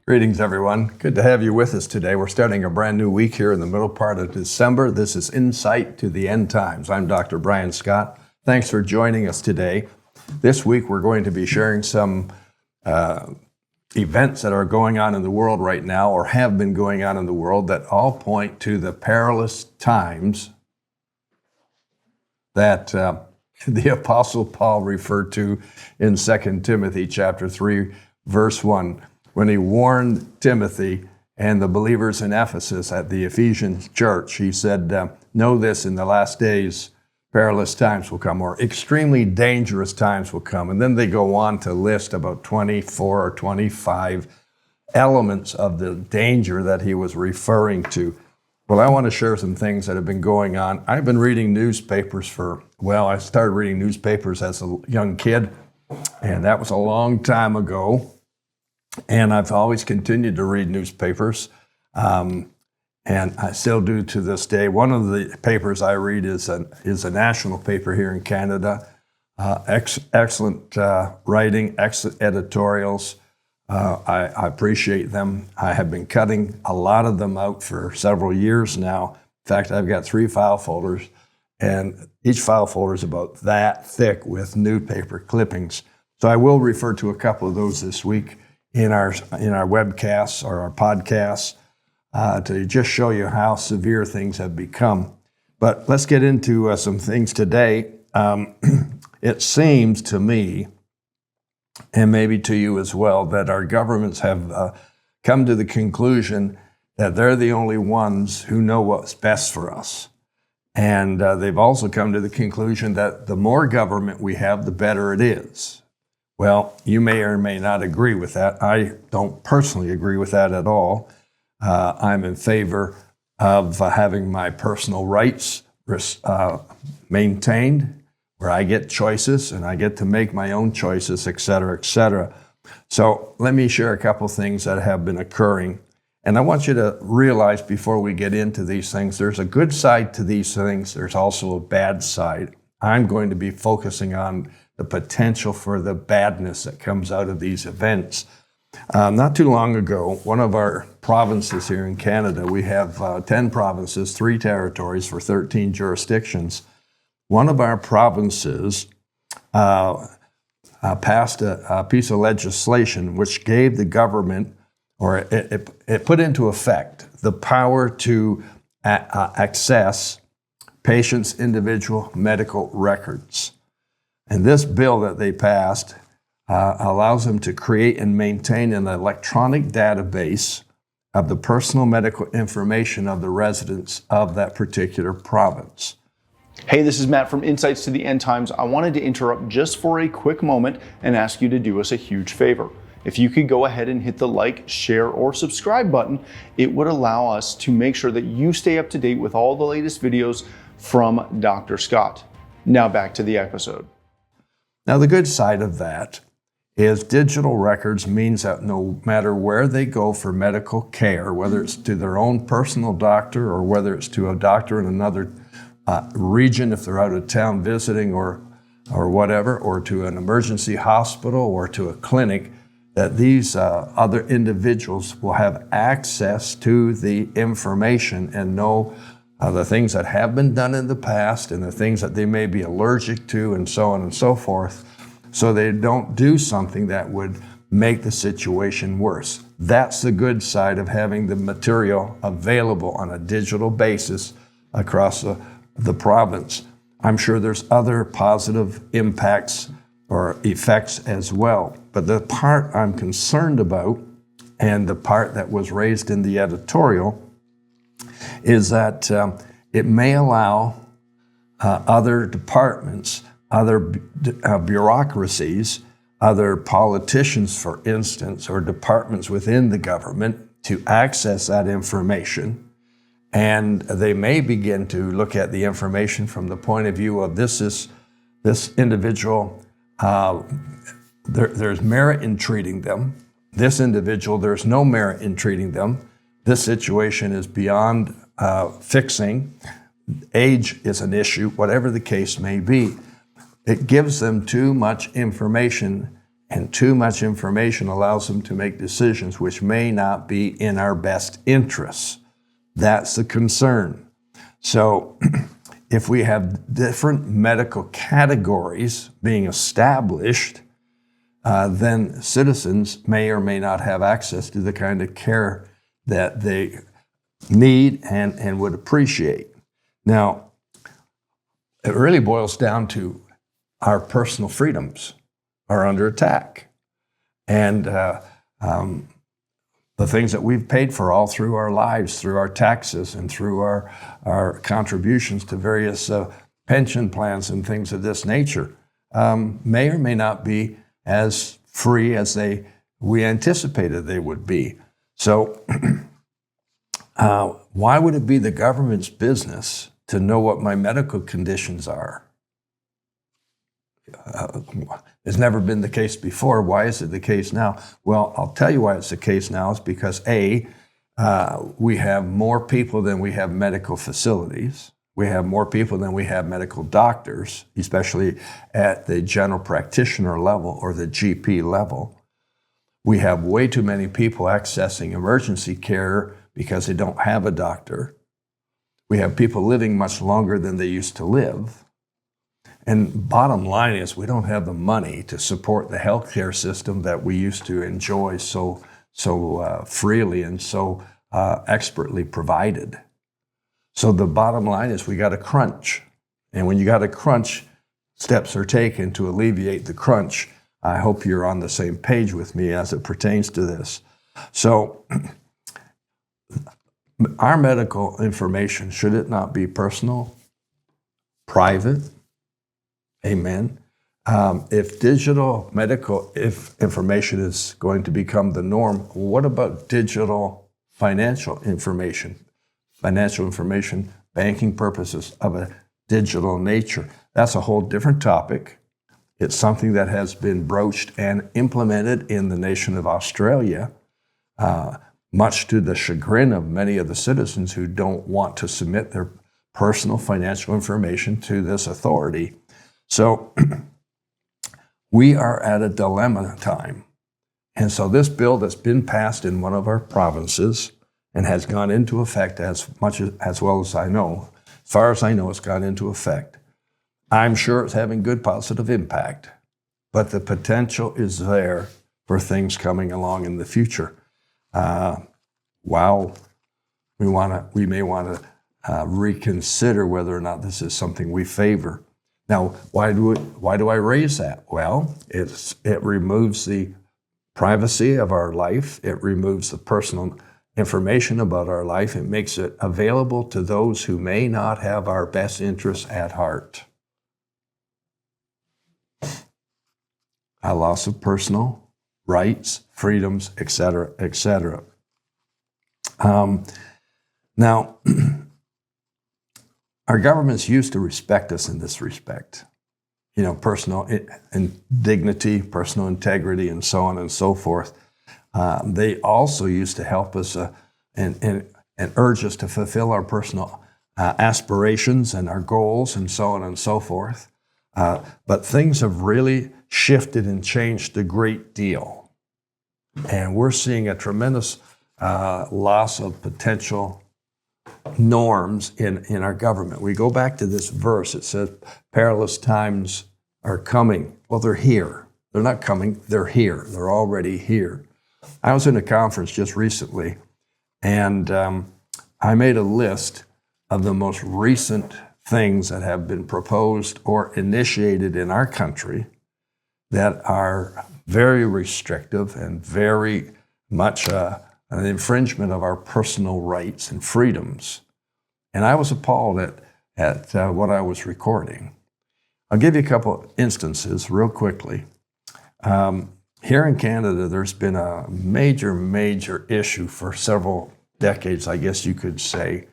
Greetings, everyone. Good to have you with us today. We're starting a brand new week here in the middle part of December. This is Insight to the End Times. I'm Dr. Brian Scott. Thanks for joining us today. This week, we're going to be sharing some events that are going on in the world right now, or have been going on in the world, that all point to the perilous times that the Apostle Paul referred to in 2 Timothy chapter 3, verse 1. When he warned Timothy and the believers in Ephesus at the Ephesian church, he said, know this, in the last days, perilous times will come, or extremely dangerous times will come. And then they go on to list about 24 or 25 elements of the danger that he was referring to. Well, I want to share some things that have been going on. I've been reading newspapers I started reading newspapers as a young kid, and that was a long time ago. And I've always continued to read newspapers, and I still do to this day. One of the papers I read is a national paper here in Canada. Excellent writing, excellent editorials. I appreciate them. I have been cutting a lot of them out for several years now. In fact, I've got 3 file folders, and each file folder is about that thick with newspaper clippings. So I will refer to a couple of those this week in our webcasts or our podcasts to just show you how severe things have become. But let's get into some things today. It seems to me, and maybe to you as well, that our governments have come to the conclusion that they're the only ones who know what's best for us. And they've also come to the conclusion that the more government we have, the better it is. Well, you may or may not agree with that. I don't personally agree with that at all. I'm in favor of having my personal rights maintained, where I get choices and I get to make my own choices, et cetera, et cetera. So let me share a couple things that have been occurring. And I want you to realize before we get into these things, there's a good side to these things. There's also a bad side. I'm going to be focusing on the potential for the badness that comes out of these events. Not too long ago, one of our provinces here in Canada, we have 10 provinces, 3 territories for 13 jurisdictions. One of our provinces passed a piece of legislation which gave the government, or it put into effect, the power to access patients' individual medical records. And this bill that they passed allows them to create and maintain an electronic database of the personal medical information of the residents of that particular province. Hey, this is Matt from Insights to the End Times. I wanted to interrupt just for a quick moment and ask you to do us a huge favor. If you could go ahead and hit the like, share, or subscribe button, it would allow us to make sure that you stay up to date with all the latest videos from Dr. Scott. Now back to the episode. Now, the good side of that is digital records means that no matter where they go for medical care, whether it's to their own personal doctor or whether it's to a doctor in another region if they're out of town visiting or whatever, or to an emergency hospital or to a clinic, that these other individuals will have access to the information and know the things that have been done in the past and the things that they may be allergic to and so on and so forth, so they don't do something that would make the situation worse. That's the good side of having the material available on a digital basis across the province. I'm sure there's other positive impacts or effects as well. But the part I'm concerned about, and the part that was raised in the editorial, is that it may allow other departments, other bureaucracies, other politicians, for instance, or departments within the government to access that information. And they may begin to look at the information from the point of view of this individual, there's merit in treating them. This individual, there's no merit in treating them. This situation is beyond fixing. Age is an issue, whatever the case may be. It gives them too much information And too much information allows them to make decisions which may not be in our best interests. That's the concern. So if we have different medical categories being established, then citizens may or may not have access to the kind of care that they need and would appreciate. Now, it really boils down to our personal freedoms are under attack. And the things that we've paid for all through our lives, through our taxes and through our contributions to various pension plans and things of this nature, may or may not be as free as we anticipated they would be. So why would it be the government's business to know what my medical conditions are? It's never been the case before. Why is it the case now? Well, I'll tell you why it's the case now. It's because we have more people than we have medical facilities. We have more people than we have medical doctors, especially at the general practitioner level or the GP level. We have way too many people accessing emergency care because they don't have a doctor. We have people living much longer than they used to live. And bottom line is we don't have the money to support the healthcare system that we used to enjoy so freely and so expertly provided. So the bottom line is we got to crunch. And when you got to crunch, steps are taken to alleviate the crunch. I hope you're on the same page with me as it pertains to this. So our medical information, should it not be personal, private? Amen. If digital medical information is going to become the norm, what about digital financial information? Financial information, banking purposes of a digital nature. That's a whole different topic. It's something that has been broached and implemented in the nation of Australia, much to the chagrin of many of the citizens who don't want to submit their personal financial information to this authority. So we are at a dilemma time. And so this bill that's been passed in one of our provinces and has gone into effect as well as I know, as far as I know, it's gone into effect. I'm sure it's having good positive impact, but the potential is there for things coming along in the future. We may want to reconsider whether or not this is something we favor. Now, why do I raise that? Well, it removes the privacy of our life. It removes the personal information about our life. It makes it available to those who may not have our best interests at heart. A loss of personal rights, freedoms, etc., etc. Now, our governments used to respect us in this respect, personal dignity, personal integrity, and so on and so forth. They also used to help us and urge us to fulfill our personal aspirations and our goals and so on and so forth. But things have really shifted and changed a great deal. And we're seeing a tremendous loss of potential norms in our government. We go back to this verse. It says, perilous times are coming. Well, they're here. They're not coming. They're here. They're already here. I was in a conference just recently, and I made a list of the most recent things that have been proposed or initiated in our country that are very restrictive and very much an infringement of our personal rights and freedoms. And I was appalled at what I was recording. I'll give you a couple instances real quickly. Here in Canada, there's been a major issue for several decades, I guess you could say.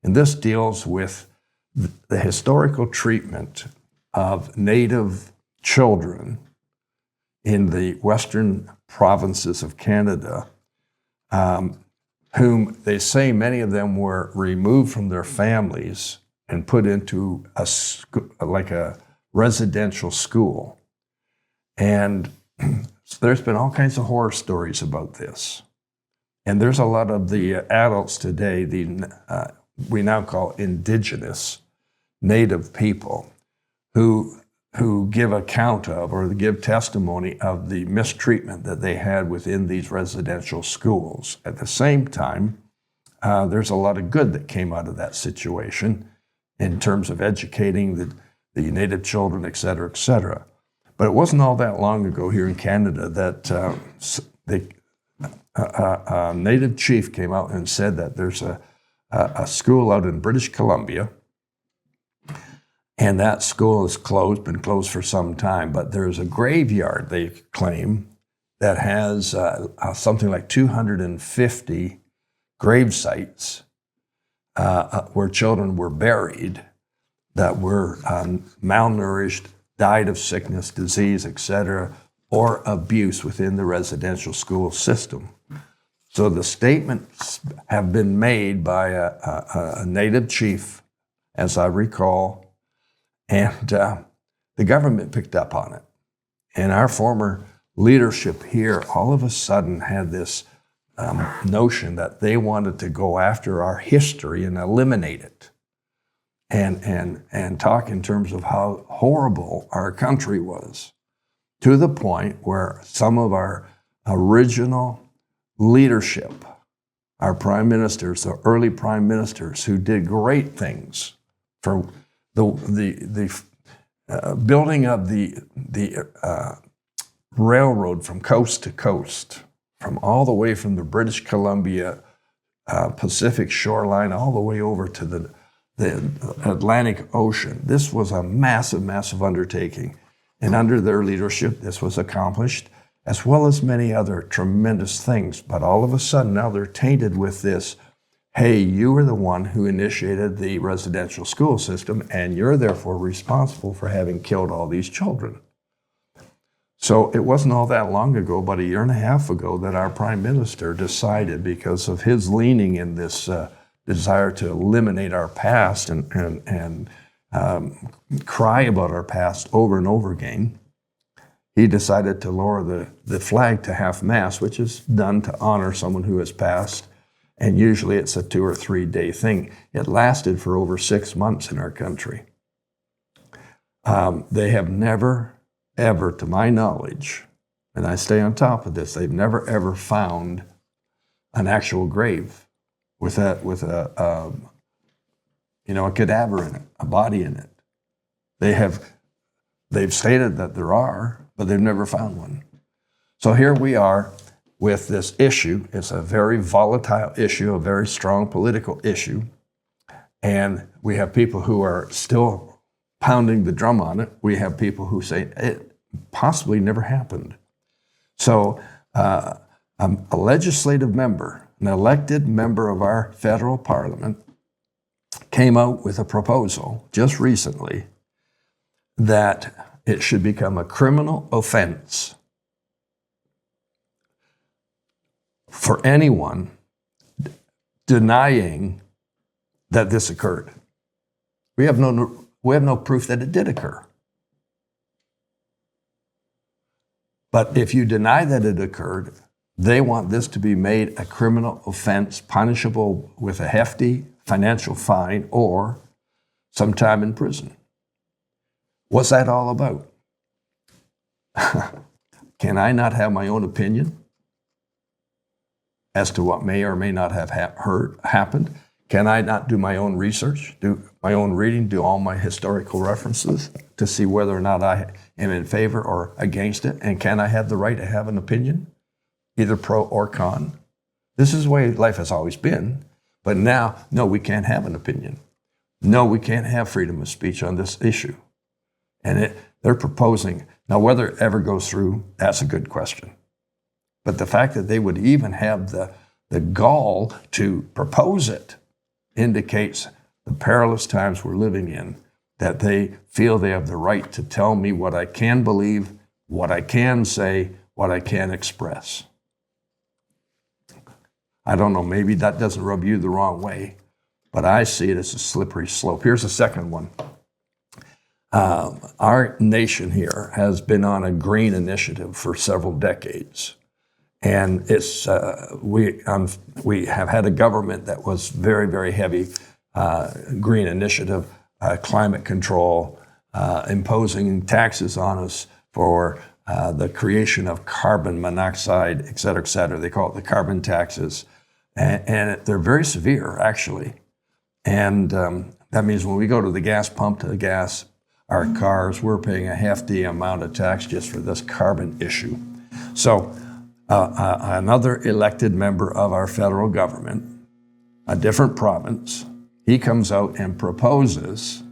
And this deals with the historical treatment of Native children in the western provinces of Canada, whom they say many of them were removed from their families and put into a residential school. And there's been all kinds of horror stories about this. And there's a lot of the adults today, we now call indigenous native people, who give account of or give testimony of the mistreatment that they had within these residential schools. At the same time, there's a lot of good that came out of that situation in terms of educating the native children, et cetera, et cetera. But it wasn't all that long ago here in Canada that a native chief came out and said that there's a school out in British Columbia, and that school is closed, been closed for some time, but there's a graveyard, they claim, that has something like 250 grave sites where children were buried that were malnourished, died of sickness, disease, etc., or abuse within the residential school system. So the statements have been made by a native chief, as I recall, and the government picked up on it. And our former leadership here all of a sudden had this notion that they wanted to go after our history and eliminate it, and talk in terms of how horrible our country was, to the point where some of our original leadership, our prime ministers, the early prime ministers who did great things for the building of the railroad from coast to coast, from all the way from the British Columbia Pacific shoreline all the way over to the Atlantic Ocean. This was a massive, massive undertaking. And under their leadership, this was accomplished, as well as many other tremendous things. But all of a sudden, now they're tainted with this, hey, you were the one who initiated the residential school system, and you're therefore responsible for having killed all these children. So it wasn't all that long ago, about a year and a half ago, that our prime minister decided, because of his leaning in this desire to eliminate our past and cry about our past over and over again, he decided to lower the flag to half-mast, which is done to honor someone who has passed, and usually it's a 2 or 3 day thing. It lasted for over 6 months in our country. They have never, ever, to my knowledge, and I stay on top of this, they've never, ever found an actual grave with a cadaver in it, a body in it. They've stated that there are, but they've never found one. So here we are with this issue. It's a very volatile issue, a very strong political issue. And we have people who are still pounding the drum on it. We have people who say it possibly never happened. So a legislative member, an elected member of our federal parliament, came out with a proposal just recently that it should become a criminal offense for anyone denying that this occurred. We have no proof that it did occur. But if you deny that it occurred, they want this to be made a criminal offense, punishable with a hefty financial fine or some time in prison. What's that all about? Can I not have my own opinion as to what may or may not have happened? Can I not do my own research, do my own reading, do all my historical references to see whether or not I am in favor or against it? And can I have the right to have an opinion, either pro or con? This is the way life has always been. But now, no, we can't have an opinion. No, we can't have freedom of speech on this issue. And they're proposing, now whether it ever goes through, that's a good question. But the fact that they would even have the gall to propose it indicates the perilous times we're living in, that they feel they have the right to tell me what I can believe, what I can say, what I can express. I don't know, maybe that doesn't rub you the wrong way, but I see it as a slippery slope. Here's a second one. Our nation here has been on a green initiative for several decades. And it's we have had a government that was very, very heavy green initiative, climate control, imposing taxes on us for the creation of carbon monoxide, et cetera, et cetera. They call it the carbon taxes. And they're very severe, actually. And that means when we go to the gas pump to gas our cars, we're paying a hefty amount of tax just for this carbon issue. So another elected member of our federal government, a different province, he comes out and proposes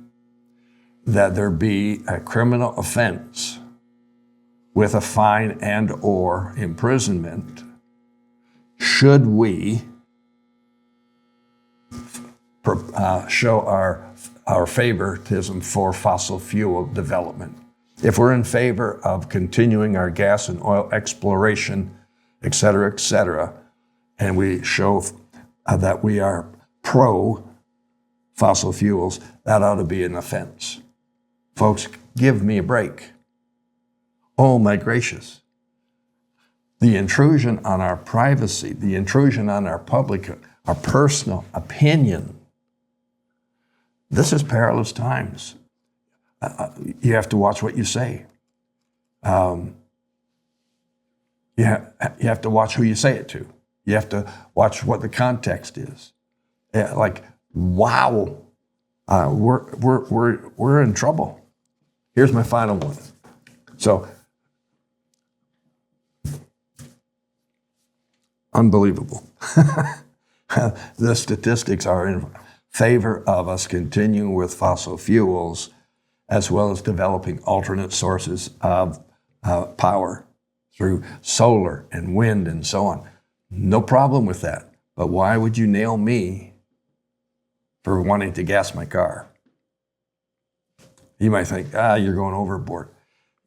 that there be a criminal offense with a fine and or imprisonment should we show our favoritism for fossil fuel development. If we're in favor of continuing our gas and oil exploration, et cetera, and we show that we are pro fossil fuels, that ought to be an offense. Folks, give me a break. Oh my gracious. The intrusion on our privacy, the intrusion on our public, our personal opinion. This is perilous times. You have to watch what you say. You have to watch who you say it to. You have to watch what the context is. Like, wow, we're in trouble. Here's my final one. So, unbelievable. The statistics are in favor of us continuing with fossil fuels as well as developing alternate sources of power through solar and wind and so on. No problem with that. But why would you nail me for wanting to gas my car? You might think, you're going overboard.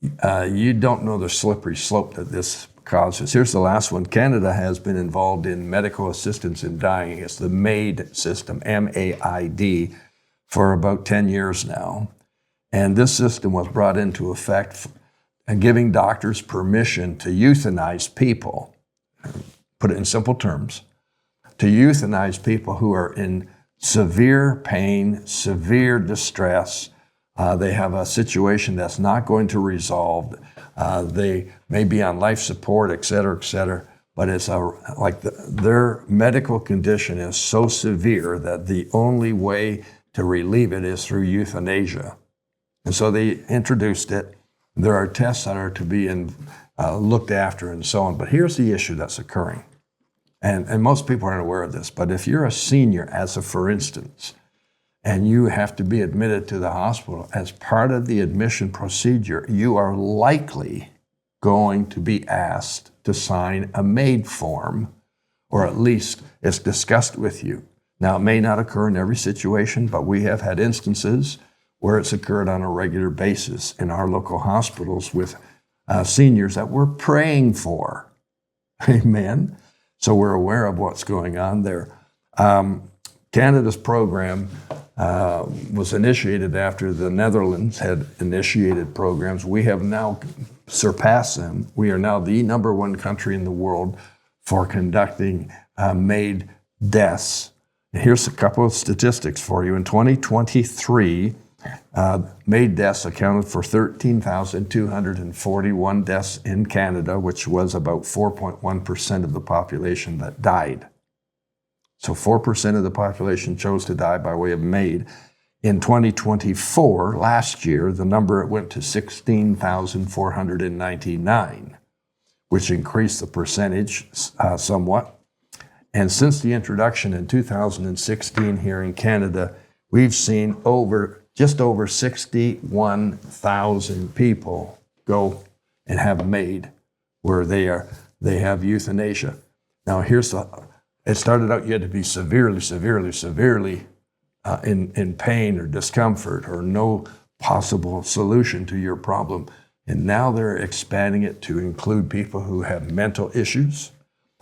You don't know the slippery slope that this causes. Here's the last one. Canada has been involved in medical assistance in dying. It's the MAID system, M-A-I-D, for about 10 years now. And this system was brought into effect giving doctors permission to euthanize people, put it in simple terms, to euthanize people who are in severe pain, severe distress. They have a situation that's not going to resolve. They may be on life support, et cetera, but it's their medical condition is so severe that the only way to relieve it is through euthanasia. And so they introduced it. There are tests that are to be looked after and so on. But here's the issue that's occurring. And most people aren't aware of this, but if you're a senior, as a for instance, and you have to be admitted to the hospital, as part of the admission procedure, you are likely going to be asked to sign a MAID form, or at least it's discussed with you. Now, it may not occur in every situation, but we have had instances where it's occurred on a regular basis in our local hospitals with seniors that we're praying for. Amen? So we're aware of what's going on there. Canada's program was initiated after the Netherlands had initiated programs. We have now surpassed them. We are now the number one country in the world for conducting MAID deaths. And here's a couple of statistics for you. In 2023, MAID deaths accounted for 13,241 deaths in Canada, which was about 4.1% of the population that died. So 4% of the population chose to die by way of MAID. In 2024, last year, the number went to 16,499, which increased the percentage somewhat. And since the introduction in 2016 here in Canada, we've seen just over 61,000 people go and have MAID, where they have euthanasia. Now it started out you had to be severely in pain or discomfort or no possible solution to your problem. And now they're expanding it to include people who have mental issues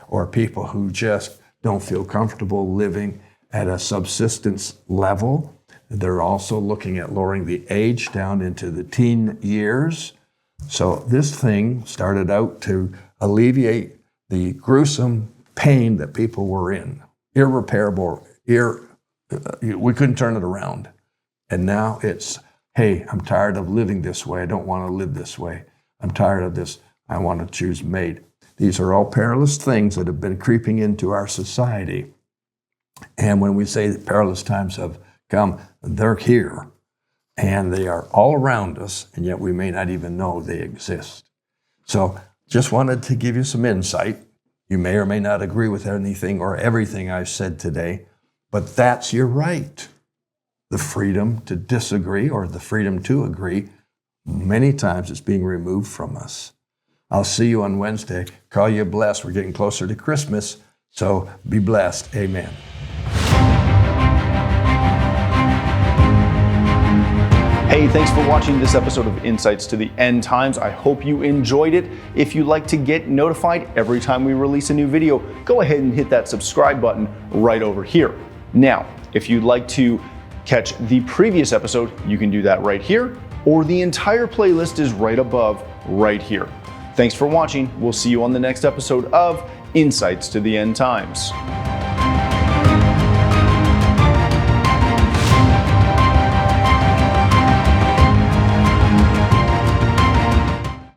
or people who just don't feel comfortable living at a subsistence level. They're also looking at lowering the age down into the teen years. So this thing started out to alleviate the gruesome pain that people were in. Irreparable, we couldn't turn it around. And now it's, hey, I'm tired of living this way. I don't want to live this way. I'm tired of this. I want to choose mate. These are all perilous things that have been creeping into our society. And when we say that perilous times have come, they're here. And they are all around us, and yet we may not even know they exist. So just wanted to give you some insight. You may or may not agree with anything or everything I've said today, but that's your right. The freedom to disagree or the freedom to agree, many times it's being removed from us. I'll see you on Wednesday. Call you blessed. We're getting closer to Christmas, so be blessed. Amen. Hey, thanks for watching this episode of Insights to the End Times. I hope you enjoyed it. If you'd like to get notified every time we release a new video, go ahead and hit that subscribe button right over here. Now, if you'd like to catch the previous episode, you can do that right here, or the entire playlist is right above, right here. Thanks for watching. We'll see you on the next episode of Insights to the End Times.